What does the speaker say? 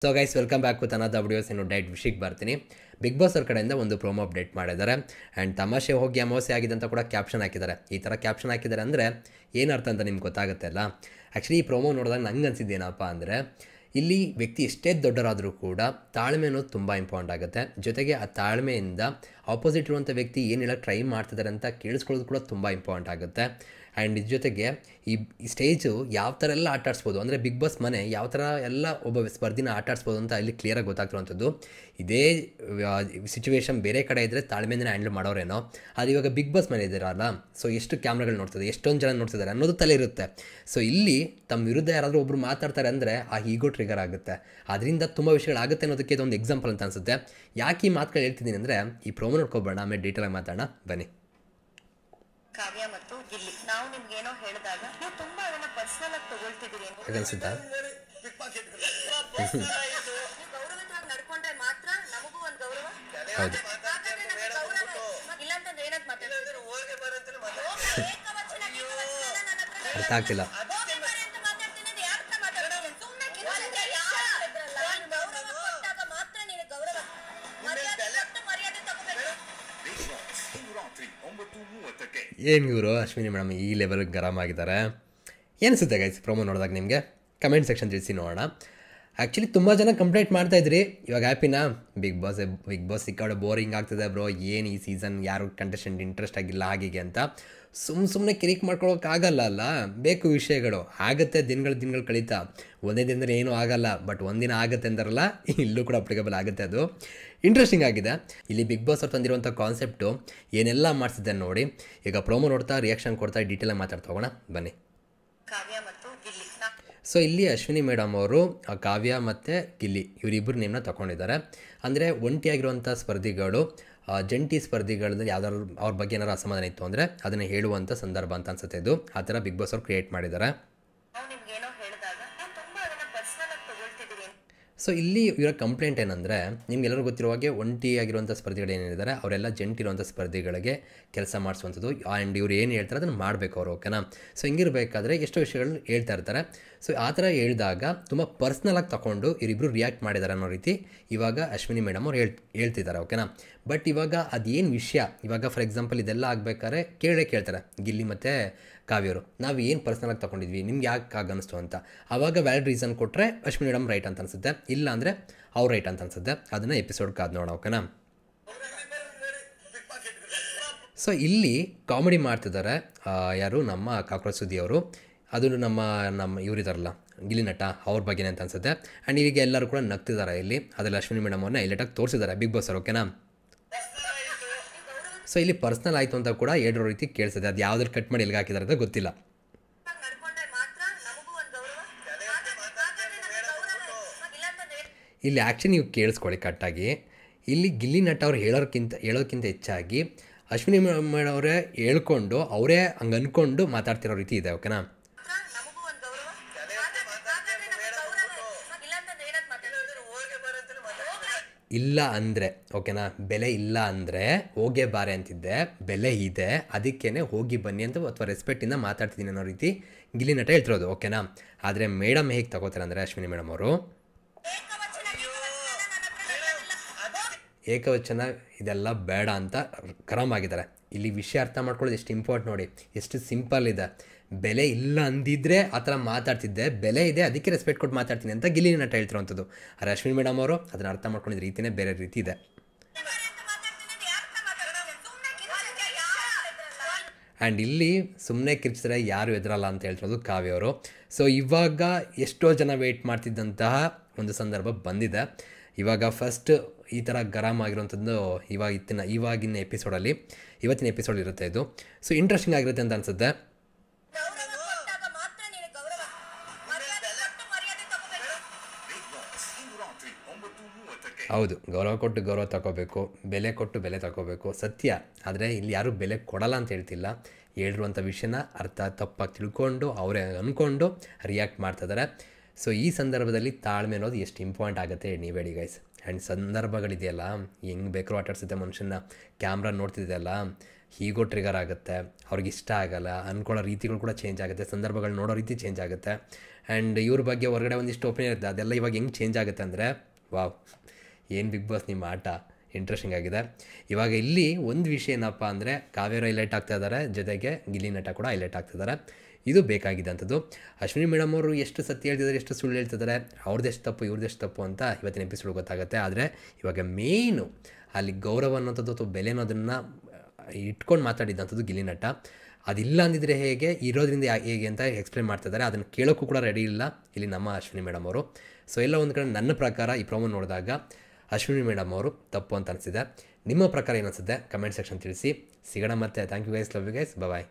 So guys welcome back with another videos. ಇನ್ನು ಡೈಟ್ ವಿಷಯಕ್ಕೆ ಬರ್ತೀನಿ. ಬಿಗ್ ಬಾಸ್ ಅವ್ರ ಕಡೆಯಿಂದ ಒಂದು ಪ್ರೋಮೋ ಅಪ್ಡೇಟ್ ಮಾಡಿದ್ದಾರೆ. ಆ್ಯಂಡ್ ತಮಾಷೆ ಹೋಗಿ ಅಮಾವಾಸ್ಯೆ ಆಗಿದೆ ಅಂತ ಕೂಡ ಕ್ಯಾಪ್ಷನ್ ಹಾಕಿದ್ದಾರೆ. ಈ ಥರ ಕ್ಯಾಪ್ಷನ್ ಹಾಕಿದ್ದಾರೆ ಅಂದರೆ ಏನು ಅರ್ಥ ಅಂತ ನಿಮ್ಗೆ ಗೊತ್ತಾಗುತ್ತೆ ಅಲ್ಲ. ಆ್ಯಕ್ಚುಲಿ ಈ ಪ್ರೋಮೋ ನೋಡಿದಾಗ ನಂಗೆ ಅನಿಸಿದ್ದೇನಪ್ಪ ಅಂದರೆ, ಇಲ್ಲಿ ವ್ಯಕ್ತಿ ಎಷ್ಟೇ ದೊಡ್ಡರಾದರೂ ಕೂಡ ತಾಳ್ಮೆ ಅನ್ನೋದು ತುಂಬ ಇಂಪಾರ್ಟೆಂಟ್ ಆಗುತ್ತೆ. ಜೊತೆಗೆ ಆ ತಾಳ್ಮೆಯಿಂದ ಆಪೋಸಿಟ್ ಇರುವಂಥ ವ್ಯಕ್ತಿ ಏನು ಹೇಳೋಕ್ಕೆ ಟ್ರೈ ಮಾಡ್ತಿದ್ದಾರೆ ಅಂತ ಕೇಳಿಸ್ಕೊಳ್ಳೋದು ಕೂಡ ತುಂಬ ಇಂಪಾರ್ಟೆಂಟ್ ಆಗುತ್ತೆ. ಆ್ಯಂಡ್ ಇದ್ರ ಜೊತೆಗೆ ಈ ಸ್ಟೇಜು ಯಾವ ಥರ ಎಲ್ಲ ಆಟಾಡಿಸ್ಬೋದು ಅಂದರೆ ಬಿಗ್ ಬಾಸ್ ಮನೆ ಯಾವ ಥರ ಎಲ್ಲ ಒಬ್ಬ ಸ್ಪರ್ಧಿನ ಆಟಾಡಿಸ್ಬೋದು ಅಂತ ಇಲ್ಲಿ ಕ್ಲಿಯರಾಗಿ ಗೊತ್ತಾಗ್ತಿರುವಂಥದ್ದು. ಇದೇ ಸಿಚುವೇಶನ್ ಬೇರೆ ಕಡೆ ಇದ್ದರೆ ತಾಳ್ಮೆಯಿಂದ ಹ್ಯಾಂಡಲ್ ಮಾಡೋರೇನೋ, ಅದು ಇವಾಗ ಬಿಗ್ ಬಾಸ್ ಮನೆ ಇದ್ದೀರಲ್ಲ, ಸೊ ಎಷ್ಟು ಕ್ಯಾಮ್ರಾಗಳು ನೋಡ್ತದೆ, ಎಷ್ಟೊಂದು ಜನ ನೋಡ್ತಿದ್ದಾರೆ ಅನ್ನೋದು ತಲೆ ಇರುತ್ತೆ. ಸೊ ಇಲ್ಲಿ ತಮ್ಮ ವಿರುದ್ಧ ಯಾರಾದರೂ ಒಬ್ಬರು ಮಾತಾಡ್ತಾರೆ ಅಂದರೆ ಆ ಈಗೋ ಟ್ರಿಗರ್ ಆಗುತ್ತೆ. ಅದರಿಂದ ತುಂಬ ವಿಷಯಗಳಾಗುತ್ತೆ ಅನ್ನೋದಕ್ಕೆ ಇದೊಂದು ಎಕ್ಸಾಂಪಲ್ ಅಂತ ಅನಿಸುತ್ತೆ. ಯಾಕೆ ಈ ಮಾತುಗಳು ಹೇಳ್ತಿದ್ದೀನಿ ಅಂದರೆ, ಈ ಪ್ರೋಮೋ ನೋಡ್ಕೊಬೇಡ, ಆಮೇಲೆ ಡೀಟೇಲಾಗಿ ಮಾತಾಡೋಣ ಬನ್ನಿ. ಕಾವ್ಯ ಮತ್ತು ಗಿಲ್ಲಿ, ನಾವು ನಿಮ್ಗೆ ಏನೋ ಹೇಳಿದಾಗ ನೀವು ತುಂಬಾ ಅದನ್ನ ಪರ್ಸನಲ್ ಆಗಿ ತಗೊಳ್ತಿದ್ದೀರಿ ಅನ್ಸುತ್ತಾ? ಗೌರವವಾಗಿ ನಡ್ಕೊಂಡ್ರೆ ಮಾತ್ರ ನಮಗೂ ಒಂದು ಗೌರವ. ಹೌದು, ಇಲ್ಲಾಂತಂದ್ರೆ ಏನಂತ ಮಾತಾಡ್ತಿದ್ರು, ಅರ್ಥ ಆಗ್ತಿಲ್ಲ. ಏನು ಇವರು ಅಶ್ವಿನಿ ಮೇಡಮ್ ಈ ಲೆವೆಲ್ಗೆ ಗರಂ ಆಗಿದ್ದಾರೆ. ಏನಿಸುತ್ತೆ ಗೈಸ್ ಪ್ರೋಮೋ ನೋಡಿದಾಗ ನಿಮಗೆ? ಕಮೆಂಟ್ ಸೆಕ್ಷನ್ ತಿಳಿಸಿ ನೋಡೋಣ. ಆ್ಯಕ್ಚುಲಿ ತುಂಬ ಜನ ಕಂಪ್ಲೇಂಟ್ ಮಾಡ್ತಾಯಿದ್ರಿ, ಇವಾಗ ಹ್ಯಾಪಿನಾ ಬಿಗ್ ಬಾಸ್ ಸಿಕ್ಕಾಡೆ ಬೋರಿಂಗ್ ಆಗ್ತದೆ ಬ್ರೋ, ಏನು ಈ ಸೀಸನ್ ಯಾರು ಕಂಟೆಸ್ಟೆಂಟ್ ಇಂಟ್ರೆಸ್ಟ್ ಆಗಿಲ್ಲ ಹಾಗೆ ಅಂತ ಸುಮ್ಮನೆ ಕಿರಿಕ್ ಮಾಡ್ಕೊಳೋಕ್ಕಾಗಲ್ಲ ಅಲ್ಲ. ಬೇಕು ವಿಷಯಗಳು ಆಗುತ್ತೆ, ದಿನಗಳು ಕಳೀತಾ. ಒಂದೇ ದಿನದಲ್ಲಿ ಏನೂ ಆಗಲ್ಲ, ಬಟ್ ಒಂದಿನ ಆಗುತ್ತೆ ಅಂತಾರಲ್ಲ, ಇಲ್ಲೂ ಕೂಡ ಅಪ್ಲಿಕಬಲ್ ಆಗುತ್ತೆ. ಅದು ಇಂಟ್ರೆಸ್ಟಿಂಗ್ ಆಗಿದೆ. ಇಲ್ಲಿ ಬಿಗ್ ಬಾಸ್ ಅವ್ರು ತಂದಿರುವಂಥ ಕಾನ್ಸೆಪ್ಟು ಏನೆಲ್ಲ ಮಾಡಿಸಿದ್ದೆ ನೋಡಿ. ಈಗ ಪ್ರೋಮೋ ನೋಡ್ತಾ ರಿಯಾಕ್ಷನ್ ಕೊಡ್ತಾ ಡೀಟೇಲಾಗಿ ಮಾತಾಡ್ತಾ ಹೋಗೋಣ ಬನ್ನಿ. ಕಾವ್ಯ ಮತ್ತು ಗಿಲ್ಲಿ, ಸೊ ಇಲ್ಲಿ ಅಶ್ವಿನಿ ಮೇಡಮ್ ಅವರು ಕಾವ್ಯ ಮತ್ತು ಗಿಲ್ಲಿ ಇವರಿಬ್ಬರು ನೇಮನ್ನ ತಗೊಂಡಿದ್ದಾರೆ. ಅಂದರೆ ಒಂಟಿಯಾಗಿರುವಂಥ ಸ್ಪರ್ಧಿಗಳು ಜಂಟಿ ಸ್ಪರ್ಧಿಗಳಲ್ಲಿ ಯಾವ್ದಾದ್ರು ಅವ್ರ ಬಗ್ಗೆ ಏನಾರು ಅಸಮಾಧಾನ ಇತ್ತು ಅಂದರೆ ಅದನ್ನು ಹೇಳುವಂಥ ಸಂದರ್ಭ ಅಂತ ಅನ್ಸುತ್ತೆ. ಇದು ಆ ಥರ ಬಿಗ್ ಬಾಸ್ ಅವ್ರು ಕ್ರಿಯೇಟ್ ಮಾಡಿದ್ದಾರೆ. ನಾವು ನಿಮ್ಗೆ ಏನೋ ಹೇಳಿದಾಗ ನೀವು ತುಂಬಾ ಅದನ್ನ ಪರ್ಸನಲ್ ಆಗಿ ತಗೊಳ್ತಿದ್ದೀರಿ. ಸೊ ಇಲ್ಲಿ ಇವರ ಕಂಪ್ಲೇಂಟ್ ಏನಂದರೆ, ನಿಮ್ಗೆಲ್ಲರೂ ಗೊತ್ತಿರೋ ಹಾಗೆ ಒಂಟಿಯಾಗಿರುವಂಥ ಸ್ಪರ್ಧಿಗಳು ಏನೇನಿದ್ದಾರೆ ಅವರೆಲ್ಲ ಜಂಟಿರುವಂಥ ಸ್ಪರ್ಧಿಗಳಿಗೆ ಕೆಲಸ ಮಾಡಿಸುವಂಥದ್ದು. ಆ್ಯಂಡ್ ಇವ್ರು ಏನು ಹೇಳ್ತಾರೆ ಅದನ್ನು ಮಾಡಬೇಕು ಅವರು, ಓಕೆನಾ? ಸೊ ಹಿಂಗಿರಬೇಕಾದ್ರೆ ಎಷ್ಟೋ ವಿಷಯಗಳನ್ನ ಹೇಳ್ತಾ ಇರ್ತಾರೆ. ಸೊ ಆ ಥರ ಹೇಳಿದಾಗ ತುಂಬ ಪರ್ಸ್ನಲಾಗಿ ತಗೊಂಡು ಇವರಿಬ್ಬರು ರಿಯಾಕ್ಟ್ ಮಾಡಿದ್ದಾರೆ ಅನ್ನೋ ರೀತಿ ಇವಾಗ ಅಶ್ವಿನಿ ಮೇಡಮ್ ಅವ್ರು ಹೇಳ್ತಿದ್ದಾರೆ, ಓಕೆನಾ? ಬಟ್ ಇವಾಗ ಅದೇನು ವಿಷಯ, ಇವಾಗ ಫಾರ್ ಎಕ್ಸಾಂಪಲ್ ಇದೆಲ್ಲ ಆಗಬೇಕಾದ್ರೆ ಕೇಳ್ತಾರೆ ಗಿಲ್ಲಿ ಮತ್ತು ಕಾವ್ಯರು, ನಾವು ಏನು ಪರ್ಸ್ನಲಾಗಿ ತೊಗೊಂಡಿದ್ವಿ, ನಿಮ್ಗೆ ಯಾಕೆ ಆಗ ಅನ್ನಿಸ್ತು ಅಂತ. ಆವಾಗ ವ್ಯಾಲಿಡ್ ರೀಸನ್ ಕೊಟ್ಟರೆ ಅಶ್ವಿನಿ ಮೇಡಮ್ ರೈಟ್ ಅಂತ ಅನಿಸುತ್ತೆ, ಇಲ್ಲ ಅಂದರೆ ಅವ್ರು ರೈಟ್ ಅಂತ ಅನಿಸುತ್ತೆ. ಅದನ್ನು ಎಪಿಸೋಡ್ ಕಾದು ನೋಡೋಣ, ಓಕೆನಾ? ಸೊ ಇಲ್ಲಿ ಕಾಮಿಡಿ ಮಾಡ್ತಿದ್ದಾರೆ ಯಾರು, ನಮ್ಮ ಕಾಕ್ರೋಚ್ ಸುದ್ದಿ ಅವರು. ಅದು ನಮ್ಮ ಇವರಿದಾರಲ್ಲ ಗಿಲ್ಲಿ ನಟ, ಅವ್ರ ಬಗ್ಗೆನೇ ಅಂತ ಅನಿಸುತ್ತೆ. ಆ್ಯಂಡ್ ಈಗ ಎಲ್ಲರೂ ಕೂಡ ನಗ್ತಿದ್ದಾರೆ ಇಲ್ಲಿ. ಅದರಲ್ಲಿ ಅಶ್ವಿನಿ ಮೇಡಮ್ ಅವ್ರನ್ನ ಹೈಲೈಟಾಗಿ ತೋರಿಸಿದ್ದಾರೆ ಬಿಗ್ ಬಾಸ್ ಅವರು, ಓಕೆನಾ? ಸೊ ಇಲ್ಲಿ ಪರ್ಸ್ನಲ್ ಆಯಿತು ಅಂತ ಕೂಡ ಹೇಳಿರೋ ರೀತಿ ಕೇಳಿಸಿದೆ. ಅದು ಯಾವುದ್ರಲ್ಲಿ ಕಟ್ ಮಾಡಿ ಎಲ್ಲಿಗೆ ಹಾಕಿದ್ದಾರೆ ಅಂತ ಗೊತ್ತಿಲ್ಲ. ಇಲ್ಲಿ ಆ್ಯಕ್ಚುಲಿ ನೀವು ಕೇಳಿಸ್ಕೊಳ್ಳಿ ಕಟ್ಟಾಗಿ. ಇಲ್ಲಿ ಗಿಲ್ಲಿ ನಟ ಅವ್ರು ಹೇಳೋಕ್ಕಿಂತ ಹೆಚ್ಚಾಗಿ ಅಶ್ವಿನಿ ಮೇಡಮ್ ಅವರೇ ಹೇಳ್ಕೊಂಡು ಅವರೇ ಹಂಗೆ ಅಂದ್ಕೊಂಡು ಮಾತಾಡ್ತಿರೋ ರೀತಿ ಇದೆ, ಓಕೆನಾ? ಇಲ್ಲ ಅಂದರೆ, ಓಕೆನಾ? ಬೆಲೆ ಇಲ್ಲ ಅಂದರೆ ಹೋಗೇ ಬಾರೆ ಅಂತಿದ್ದೆ, ಬೆಲೆ ಇದೆ ಅದಕ್ಕೇ ಹೋಗಿ ಬನ್ನಿ ಅಂತ ಅಥವಾ ರೆಸ್ಪೆಕ್ಟಿಂದ ಮಾತಾಡ್ತಿದ್ದೀನಿ ಅನ್ನೋ ರೀತಿ ಗಿಲ್ಲಿ ನಟ ಹೇಳ್ತಿರೋದು, ಓಕೆನಾ? ಆದರೆ ಮೇಡಮ್ ಹೇಗೆ ತಗೋತಾರೆ ಅಂದರೆ ಅಶ್ವಿನಿ ಮೇಡಮ್ ಅವರು ಏಕವಚನ ಇದೆಲ್ಲ ಬೇಡ ಅಂತ ಗರಂ ಆಗಿದ್ದಾರೆ. ಇಲ್ಲಿ ವಿಷಯ ಅರ್ಥ ಮಾಡ್ಕೊಳ್ಳೋದು ಎಷ್ಟು ಇಂಪಾರ್ಟೆಂಟ್ ನೋಡಿ, ಎಷ್ಟು ಸಿಂಪಲ್ ಇದೆ. ಬೆಲೆ ಇಲ್ಲ ಅಂದಿದ್ರೆ ಆ ಥರ ಮಾತಾಡ್ತಿದ್ದೆ, ಬೆಲೆ ಇದೆ ಅದಕ್ಕೆ ರೆಸ್ಪೆಕ್ಟ್ ಕೊಟ್ಟು ಮಾತಾಡ್ತೀನಿ ಅಂತ ಗಿಲ್ಲಿ ನಟ ಹೇಳ್ತಿರೋವಂಥದ್ದು. ಆದರೆ ಅಶ್ವಿನಿ ಮೇಡಮ್ ಅವರು ಅದನ್ನು ಅರ್ಥ ಮಾಡ್ಕೊಂಡಿದ್ದ ರೀತಿಯೇ ಬೇರೆ ರೀತಿ ಇದೆ. ಆ್ಯಂಡ್ ಇಲ್ಲಿ ಸುಮ್ಮನೆ ಕಿರ್ಚಿದ್ರೆ ಯಾರು ಎದುರಲ್ಲ ಅಂತ ಹೇಳ್ತಿರೋದು ಕಾವ್ಯ ಅವರು. ಸೊ ಇವಾಗ ಎಷ್ಟೋ ಜನ ವೆಯ್ಟ್ ಮಾಡ್ತಿದ್ದಂತಹ ಒಂದು ಸಂದರ್ಭ ಬಂದಿದೆ. ಇವಾಗ ಫಸ್ಟ್ ಈ ಥರ ಗರಂ ಆಗಿರೋಂಥದ್ದು ಇವಾಗಿನ ಇವತ್ತಿನ ಎಪಿಸೋಡ್ ಇರುತ್ತೆ ಇದು. ಸೊ ಇಂಟ್ರೆಸ್ಟಿಂಗ್ ಆಗಿರುತ್ತೆ ಅಂತ ಅನಿಸುತ್ತೆ. ಹೌದು, ಗೌರವ ಕೊಟ್ಟು ಗೌರವ ತಗೋಬೇಕು, ಬೆಲೆ ಕೊಟ್ಟು ಬೆಲೆ ತಗೋಬೇಕು, ಸತ್ಯ. ಆದರೆ ಇಲ್ಲಿ ಯಾರೂ ಬೆಲೆ ಕೊಡಲ್ಲ ಅಂತ ಹೇಳ್ತಿಲ್ಲ. ಹೇಳಿರುವಂಥ ವಿಷಯನ ಅರ್ಥ ತಪ್ಪಾಗಿ ತಿಳ್ಕೊಂಡು ಅವರೇ ಅಂದ್ಕೊಂಡು ರಿಯಾಕ್ಟ್ ಮಾಡ್ತಿದ್ದಾರೆ. ಸೊ ಈ ಸಂದರ್ಭದಲ್ಲಿ ತಾಳ್ಮೆ ಅನ್ನೋದು ಎಷ್ಟು ಇಂಪಾರ್ಟೆಂಟ್ ಆಗುತ್ತೆ ನೀವು ಹೇಳಿ ಗೈಸ್. ಆ್ಯಂಡ್ ಸಂದರ್ಭಗಳಿದೆಯಲ್ಲ, ಹೆಂಗೆ ಬೇಕಾದ್ರೂ ಆಟಾಡ್ಸುತ್ತೆ ಮನುಷ್ಯನ. ಕ್ಯಾಮ್ರಾ ನೋಡ್ತಿದೆಯಲ್ಲ, ಹೀಗೋ ಟ್ರಿಗರ್ ಆಗುತ್ತೆ, ಅವ್ರಿಗೆ ಇಷ್ಟ ಆಗಲ್ಲ, ಅಂದ್ಕೊಳ್ಳೋ ರೀತಿಗಳು ಕೂಡ ಚೇಂಜ್ ಆಗುತ್ತೆ, ಸಂದರ್ಭಗಳು ನೋಡೋ ರೀತಿ ಚೇಂಜ್ ಆಗುತ್ತೆ. ಆ್ಯಂಡ್ ಇವ್ರ ಬಗ್ಗೆ ಹೊರಗಡೆ ಒಂದಿಷ್ಟು ಒಪಿನಿಯನ್ ಇರುತ್ತೆ, ಅದೆಲ್ಲ ಇವಾಗ ಹೆಂಗೆ ಚೇಂಜ್ ಆಗುತ್ತೆ ಅಂದರೆ ವಾವ್, ಏನು ಬಿಗ್ ಬಾಸ್ ನಿಮ್ಮ ಆಟ ಇಂಟ್ರೆಸ್ಟಿಂಗ್ ಆಗಿದೆ. ಇವಾಗ ಇಲ್ಲಿ ಒಂದು ವಿಷಯ ಏನಪ್ಪ ಅಂದರೆ ಕಾವೇರಿ ಹೈಲೈಟ್ ಆಗ್ತಾ ಇದ್ದಾರೆ, ಜೊತೆಗೆ ಗಿಲ್ಲಿ ನಟ ಕೂಡ ಹೈಲೈಟ್ ಆಗ್ತಿದ್ದಾರೆ. ಇದು ಬೇಕಾಗಿದೆ ಅಂಥದ್ದು. ಅಶ್ವಿನಿ ಮೇಡಮ್ ಅವರು ಎಷ್ಟು ಸತ್ಯ ಹೇಳ್ತಿದ್ದಾರೆ, ಎಷ್ಟು ಸುಳ್ಳು ಹೇಳ್ತಿದ್ದಾರೆ, ಅವ್ರದ್ದೆಷ್ಟು ತಪ್ಪು ಇವ್ರದ್ದೆಷ್ಟು ತಪ್ಪು ಅಂತ ಇವತ್ತಿನ ಎಪಿಸೋಡ್ ಗೊತ್ತಾಗುತ್ತೆ. ಆದರೆ ಇವಾಗ ಮೇಯ್ನು ಅಲ್ಲಿ ಗೌರವ ಅನ್ನೋಂಥದ್ದು ಅಥವಾ ಬೆಲೆ ಅನ್ನೋದನ್ನು ಇಟ್ಕೊಂಡು ಮಾತಾಡಿದ್ದಂಥದ್ದು ಗಿಲ್ಲಿ ನಟ. ಅದಿಲ್ಲ ಅಂದಿದ್ರೆ ಹೇಗೆ, ಇರೋದ್ರಿಂದ ಹೇಗೆ ಅಂತ ಎಕ್ಸ್ಪ್ಲೇನ್ ಮಾಡ್ತಿದ್ದಾರೆ. ಅದನ್ನು ಕೇಳೋಕ್ಕೂ ಕೂಡ ರೆಡಿ ಇಲ್ಲ ಇಲ್ಲಿ ನಮ್ಮ ಅಶ್ವಿನಿ ಮೇಡಮ್ ಅವರು. ಸೊ ಎಲ್ಲ ಒಂದು ಕಡೆ ನನ್ನ ಪ್ರಕಾರ ಈ ಪ್ರೋಮೋ ನೋಡಿದಾಗ ಅಶ್ವಿನಿ ಮೇಡಮ್ ಅವರು ತಪ್ಪು ಅಂತ ಅನಿಸಿದೆ. ನಿಮ್ಮ ಪ್ರಕಾರ ಏನಿಸುತ್ತೆ ಕಮೆಂಟ್ ಸೆಕ್ಷನ್ ತಿಳಿಸಿ. ಸಿಗೋಣ ಮತ್ತೆ. Thank you guys, love you guys, bye.